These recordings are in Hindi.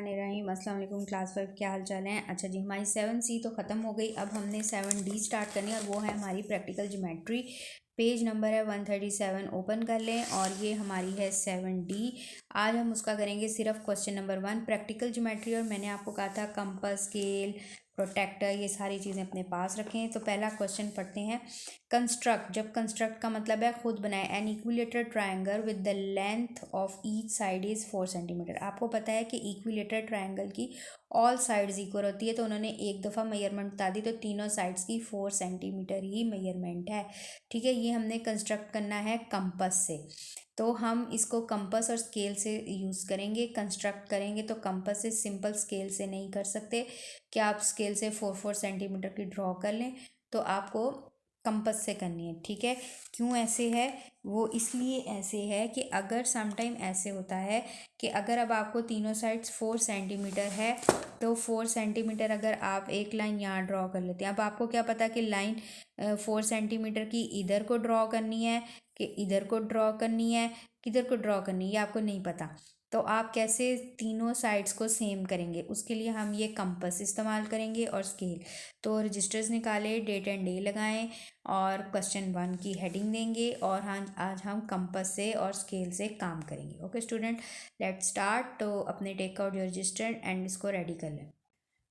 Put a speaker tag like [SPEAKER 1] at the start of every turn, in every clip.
[SPEAKER 1] बिस्मिल्लाहिर्रहमानिर्रहीम। अस्सलाम वालेकुम क्लास 5 क्या हाल चाल है। अच्छा जी, हमारी 7C तो ख़त्म हो गई। अब हमने 7D स्टार्ट करनी है और वो है हमारी प्रैक्टिकल ज्योमेट्री। पेज नंबर है 137, ओपन कर लें और ये हमारी है 7D। आज हम उसका करेंगे सिर्फ क्वेश्चन नंबर 1 प्रैक्टिकल ज्योमेट्री। और मैंने आपको कहा था कंपास, स्केल, प्रोटेक्टर ये सारी चीज़ें अपने पास रखें। तो पहला क्वेश्चन पढ़ते हैं। कंस्ट्रक्ट, जब कंस्ट्रक्ट का मतलब है खुद बनाए। N equilateral triangle with the length of each side is 4 centimetre. आपको पता है कि इक्विलेटरल ट्रायंगल की ऑल साइड्स इक्वल होती है, तो उन्होंने एक दफ़ा मेजरमेंट बता दी, तो तीनों साइड्स की 4 सेंटीमीटर ही मेजरमेंट है। ठीक है, ये हमने कंस्ट्रक्ट करना है कंपास से। तो हम इसको कंपास और स्केल से यूज़ करेंगे। कंस्ट्रक्ट करेंगे तो कंपास से, सिंपल स्केल से नहीं कर सकते। क्या आप स्केल से 4 सेंटीमीटर की ड्रॉ कर लें, तो आपको कंपास से करनी है। ठीक है, क्यों ऐसे है, वो इसलिए ऐसे है कि अगर समटाइम ऐसे होता है कि अगर अब आपको तीनों साइड्स 4 सेंटीमीटर है, तो 4 सेंटीमीटर अगर आप एक लाइन यहाँ ड्रॉ कर लेते हैं। अब आपको क्या पता कि लाइन 4 सेंटीमीटर की इधर को ड्रॉ करनी है कि इधर को ड्रॉ करनी है, किधर को ड्रॉ करनी है, ये आपको नहीं पता। तो आप कैसे तीनों साइड्स को सेम करेंगे, उसके लिए हम ये कंपास इस्तेमाल करेंगे और स्केल। तो रजिस्टर्स निकाले, डेट एंड डे लगाएं और क्वेश्चन 1 की हेडिंग देंगे और हाँ आज हम कंपास से और स्केल से काम करेंगे। Okay student, let's start. तो अपने take out your register and इसको रेडी कर लें।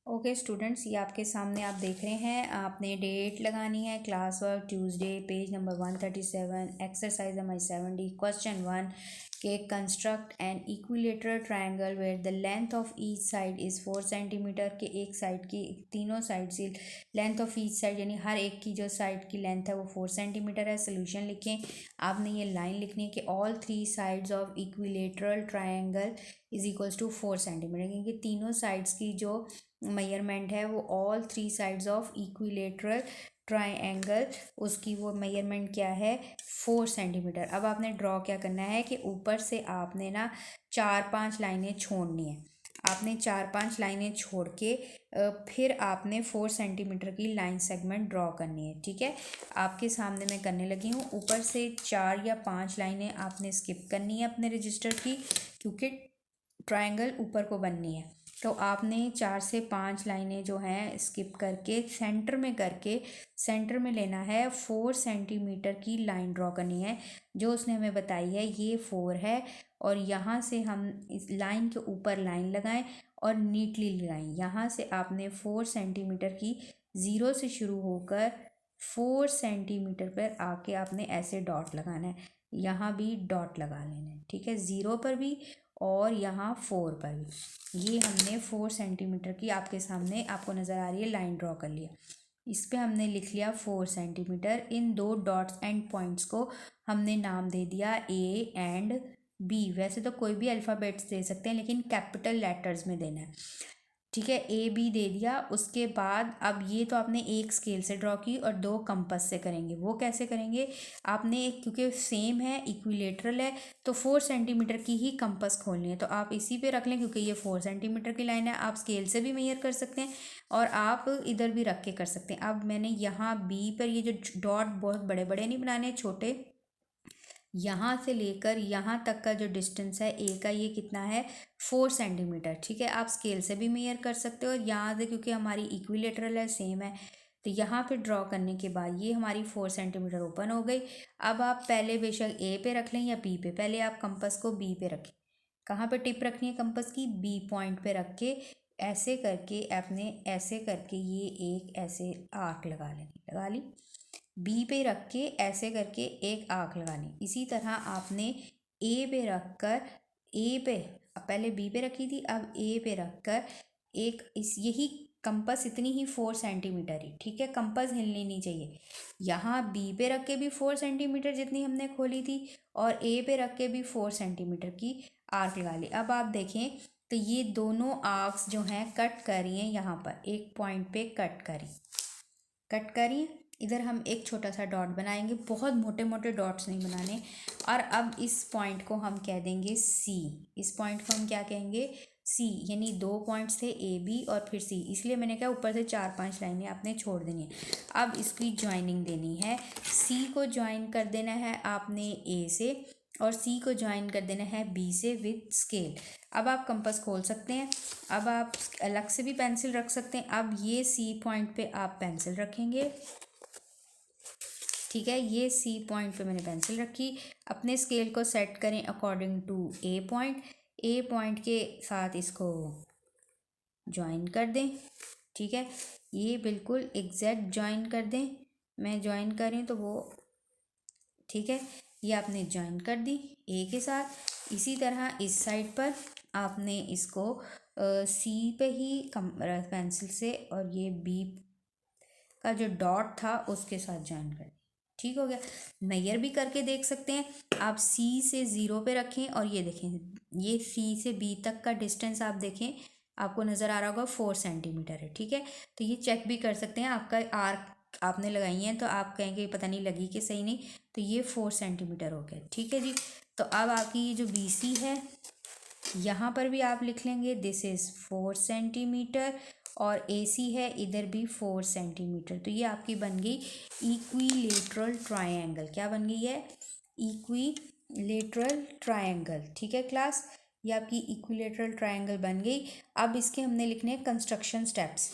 [SPEAKER 1] ओके स्टूडेंट्स, ये आपके सामने आप देख रहे हैं, आपने डेट लगानी है, class work Tuesday, page number 137, exercise हमारी 7D। क्वेश्चन 1 के construct an equilateral triangle where the length of each side is 4 centimetre. के एक साइड की, तीनों साइड से लेंथ ऑफ ईच साइड यानी हर एक की जो साइड की लेंथ है वो 4 सेंटीमीटर है। सोल्यूशन लिखें। आपने ये लाइन लिखनी है कि all 3 sides of equilateral triangle is equals to 4 centimetre, क्योंकि तीनों साइड्स की जो मेजरमेंट है वो all 3 sides of equilateral triangle, उसकी वो मेजरमेंट क्या है, 4 सेंटीमीटर। अब आपने ड्रॉ क्या करना है कि ऊपर से आपने ना 4-5 लाइनें छोड़नी है। आपने 4-5 लाइनें छोड़ के फिर आपने 4 सेंटीमीटर की लाइन सेगमेंट ड्रॉ करनी है। ठीक है, आपके सामने मैं करने लगी हूँ। ऊपर से 4 या 5 लाइनें आपने स्किप करनी है अपने रजिस्टर की, क्योंकि ट्रायंगल ऊपर को बननी है। तो आपने 4 से 5 लाइनें जो हैं स्किप करके सेंटर में करके सेंटर में लेना है, 4 सेंटीमीटर की लाइन ड्रॉ करनी है जो उसने हमें बताई है। ये 4 है और यहाँ से हम इस लाइन के ऊपर लाइन लगाएं और नीटली लगाएं। यहाँ से आपने 4 सेंटीमीटर की, ज़ीरो से शुरू होकर 4 सेंटीमीटर पर आके आपने ऐसे डॉट लगाना है। यहाँ भी डॉट लगा लेना है। ठीक है, ज़ीरो पर भी और यहाँ 4 पर भी। ये हमने 4 सेंटीमीटर की आपके सामने आपको नज़र आ रही है लाइन ड्रॉ कर लिया। इस पे हमने लिख लिया 4 सेंटीमीटर। इन दो डॉट्स एंड पॉइंट्स को हमने नाम दे दिया A एंड B। वैसे तो कोई भी अल्फ़ाबेट्स दे सकते हैं, लेकिन कैपिटल लेटर्स में देना है। ठीक है, A B दे दिया। उसके बाद अब ये तो आपने एक स्केल से ड्रॉ की और 2 कंपास से करेंगे। वो कैसे करेंगे, आपने क्योंकि सेम है, इक्विलेटरल है, तो 4 सेंटीमीटर की ही कंपास खोलनी है। तो आप इसी पे रख लें, क्योंकि ये 4 सेंटीमीटर की लाइन है। आप स्केल से भी मेजर कर सकते हैं और आप इधर भी रख के कर सकते हैं। अब मैंने यहाँ B पर ये जो डॉट बहुत बड़े बड़े नहीं बनाने, छोटे, यहाँ से लेकर यहाँ तक का जो डिस्टेंस है ए का, ये कितना है, 4 सेंटीमीटर। ठीक है, आप स्केल से भी मेजर कर सकते हो। और यहाँ से क्योंकि हमारी इक्विलेटरल है, सेम है, तो यहाँ पे ड्रॉ करने के बाद ये हमारी 4 सेंटीमीटर ओपन हो गई। अब आप पहले बेशक ए पे रख लें या बी पे, पहले आप कंपास को बी पे रखें। कहाँ पे टिप रखनी है कंपास की, बी पॉइंट पे रख के ऐसे करके आपने ऐसे करके ये एक ऐसे आर्क लगा लेनी, लगा ली। बी पे रख के ऐसे करके एक आर्क लगानी। इसी तरह आपने ए पे रख कर, ए पे पहले बी पे रखी थी, अब ए पे रख कर एक इस, यही कंपास इतनी ही 4 सेंटीमीटर ही। ठीक है, कंपास हिलनी नहीं चाहिए। यहाँ बी पे रख के भी 4 सेंटीमीटर जितनी हमने खोली थी और ए पे रख के भी 4 सेंटीमीटर की आर्क लगा ली। अब आप देखें तो ये दोनों आर्क्स जो हैं कट कर रही हैं, यहाँ पर एक पॉइंट पे कट करी। इधर हम एक छोटा सा डॉट बनाएंगे, बहुत मोटे मोटे डॉट्स नहीं बनाने। और अब इस पॉइंट को हम कह देंगे सी। इस पॉइंट को हम क्या कहेंगे, सी, यानी 2 पॉइंट्स थे ए बी और फिर सी, इसलिए मैंने कहा ऊपर से 4-5 लाइनें आपने छोड़ देनी है। अब इसकी ज्वाइनिंग देनी है, सी को ज्वाइन कर देना है आपने ए से और सी को ज्वाइन कर देना है बी से विद स्केल। अब आप कंपास खोल सकते हैं। अब आप अलग से भी पेंसिल रख सकते हैं। अब ये सी पॉइंट पे आप पेंसिल रखेंगे, ठीक है। ये सी पॉइंट पे मैंने पेंसिल रखी। अपने स्केल को सेट करें according to A point. A point के साथ इसको ज्वाइन कर दें, ठीक है। ये बिल्कुल एग्जैक्ट ज्वाइन कर दें। मैं ज्वाइन करें तो वो, ठीक है, ये आपने ज्वाइन कर दी ए के साथ। इसी तरह इस साइड पर आपने इसको सी पे ही पेंसिल से और ये बी का जो डॉट था उसके साथ ज्वाइन कर दी, ठीक हो गया। मेजर भी करके देख सकते हैं आप। सी से ज़ीरो पे रखें और ये देखें, ये सी से बी तक का डिस्टेंस आप देखें, आपको नज़र आ रहा होगा 4 सेंटीमीटर है, ठीक है। तो ये चेक भी कर सकते हैं। आपका आर्क आपने लगाई है तो आप कहेंगे पता नहीं लगी कि सही नहीं, तो ये 4 सेंटीमीटर हो गया, ठीक है जी। तो अब आपकी ये जो बी सी है यहाँ पर भी आप लिख लेंगे दिस इज़ 4 सेंटीमीटर, और ए सी है इधर भी 4 सेंटीमीटर। तो ये आपकी बन गई इक्विलेटरल ट्रायंगल। क्या बन गई है? इक्विलेटरल ट्रायंगल, ठीक है क्लास। ये आपकी इक्विलेटरल ट्रायंगल बन गई। अब इसके हमने लिखने हैं कंस्ट्रक्शन स्टेप्स।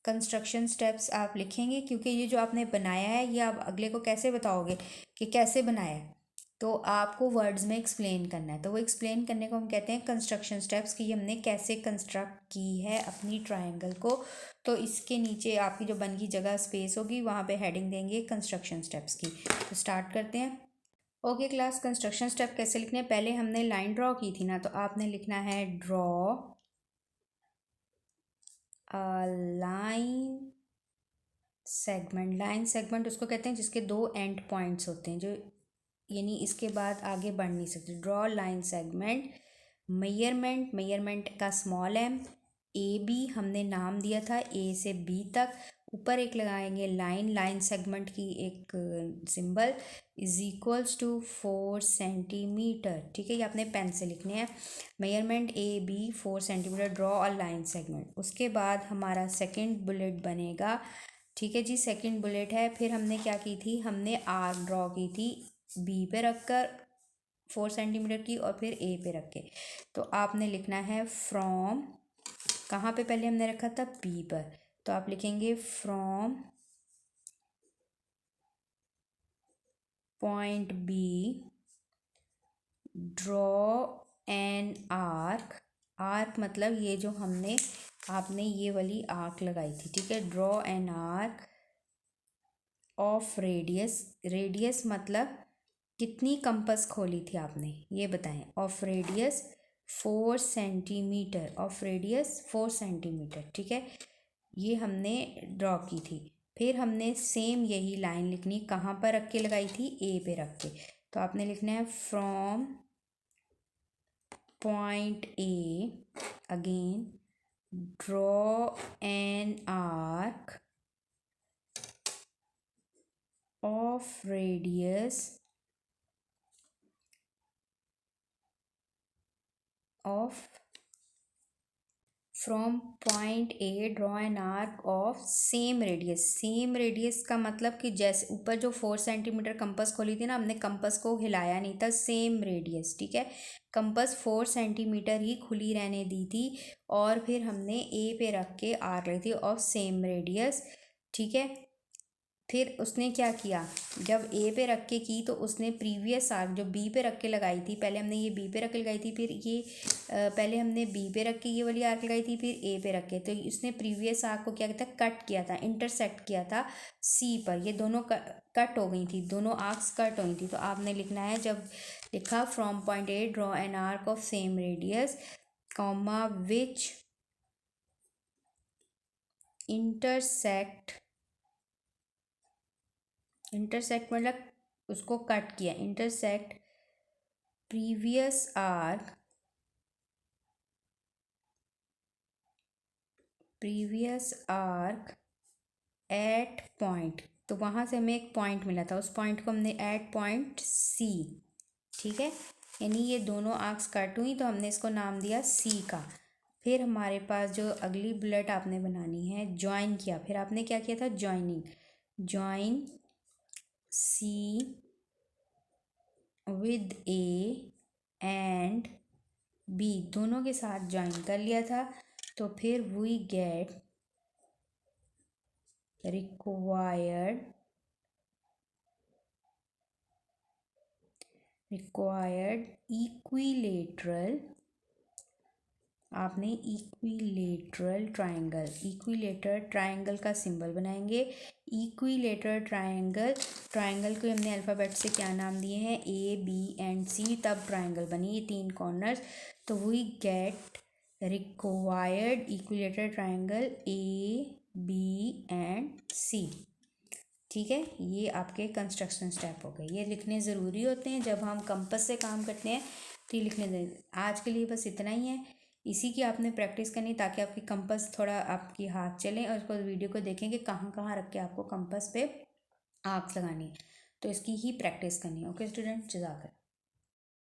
[SPEAKER 1] कंस्ट्रक्शन स्टेप्स आप लिखेंगे क्योंकि ये जो आपने बनाया है ये आप अगले को कैसे बताओगे कि कैसे बनाया है, तो आपको वर्ड्स में एक्सप्लेन करना है। तो वो एक्सप्लेन करने को हम कहते हैं कंस्ट्रक्शन स्टेप्स, कि हमने कैसे कंस्ट्रक्ट की है अपनी ट्रायंगल को। तो इसके नीचे आपकी जो बन की जगह स्पेस होगी वहाँ पे हेडिंग देंगे कंस्ट्रक्शन स्टेप्स की। तो स्टार्ट करते हैं। ओके क्लास, कंस्ट्रक्शन स्टेप कैसे लिखने हैं? पहले हमने लाइन ड्रॉ की थी ना, तो आपने लिखना है draw line segment. Line segment उसको कहते हैं जिसके दो एंड पॉइंट्स होते हैं, जो यानी इसके बाद आगे बढ़ नहीं सकते। Draw line segment. मेयरमेंट, मेयरमेंट का स्मॉल एम। ए बी हमने नाम दिया था, ए से बी तक। ऊपर एक लगाएंगे लाइन, लाइन सेगमेंट की एक symbol is equals to 4 centimetre, ठीक है। ये आपने पेन से लिखने हैं। Measurement A B 4 centimetre, draw a line segment. उसके बाद हमारा सेकेंड बुलेट बनेगा, ठीक है जी। सेकंड बुलेट है, फिर हमने क्या की थी, हमने आर्क ड्रॉ की थी बी पे रखकर 4 सेंटीमीटर की, और फिर ए पे रख के। तो आपने लिखना है फ्रॉम, कहाँ पे पहले हमने रखा था, बी पर। तो आप लिखेंगे from point B draw an arc. Arc मतलब ये जो हमने, आपने ये वाली आर्क लगाई थी, ठीक है। Draw an arc of radius. Radius मतलब कितनी कंपास खोली थी आपने, ये बताएं। Of radius 4 centimetre, of radius 4 centimetre, ठीक है। ये हमने ड्रॉ की थी। फिर हमने सेम यही लाइन लिखनी, कहाँ पर रख के लगाई थी, ए पे रख के। तो आपने लिखना है from point A again draw an arc of radius of from point A draw an arc of same radius. Same radius का मतलब कि जैसे ऊपर जो 4 सेंटीमीटर कंपास खोली थी ना, हमने कंपास को हिलाया नहीं था, सेम रेडियस, ठीक है। कंपास 4 सेंटीमीटर ही खुली रहने दी थी, और फिर हमने ए पे रख के आर्क ली थी ऑफ सेम रेडियस, ठीक है। फिर उसने क्या किया, जब ए पे रख के की तो उसने प्रीवियस आर्क जो बी पे रख के लगाई थी, पहले हमने ये बी पे रख के लगाई थी, फिर ये पहले हमने बी पे रख के ये वाली आर्क लगाई थी, फिर ए पे रख के। तो उसने प्रीवियस आर्क को क्या किया था, कट किया था, इंटरसेक्ट किया था सी पर। ये दोनों कट हो गई थी, दोनों आर्क्स कट हो गई थी। तो आपने लिखना है, जब लिखा from point A draw an arc of same radius comma which intersect, intersect मतलब उसको कट किया, intersect previous arc, previous arc eight point. तो वहाँ से हमें एक पॉइंट मिला था, उस पॉइंट को हमने एट पॉइंट सी, ठीक है। यानी ये दोनों आर्क्स कट हुई तो हमने इसको नाम दिया सी का। फिर हमारे पास जो अगली बुलेट आपने बनानी है, ज्वाइन किया। फिर आपने क्या किया था, joining. Join C with A and B दोनों के साथ ज्वाइन कर लिया था, तो फिर वी गेट रिक्वायर्ड इक्विलेटरल, आपने इक्विलेटरल ट्राइंगल का सिंबल बनाएंगे। इक्विलेटरल ट्राइंगल को हमने अल्फ़ाबेट से क्या नाम दिए हैं, ए बी एंड सी, तब ट्राइंगल बनी, ये 3 कॉर्नर्स। तो we get required equilateral triangle A B and C. ठीक है, ये आपके कंस्ट्रक्शन स्टेप हो गए। ये लिखने ज़रूरी होते हैं जब हम कंपास से काम करते हैं, तो ये लिखने ज़रूरी। आज के लिए बस इतना ही है, इसी की आपने प्रैक्टिस करनी ताकि आपकी कंपास थोड़ा आपकी हाथ चले, और उसको वीडियो को देखें कि कहाँ कहाँ रख के आपको कंपास पे आर्क्स लगानी है, तो इसकी ही प्रैक्टिस करनी है। ओके स्टूडेंट, जज़ाकल्लाह।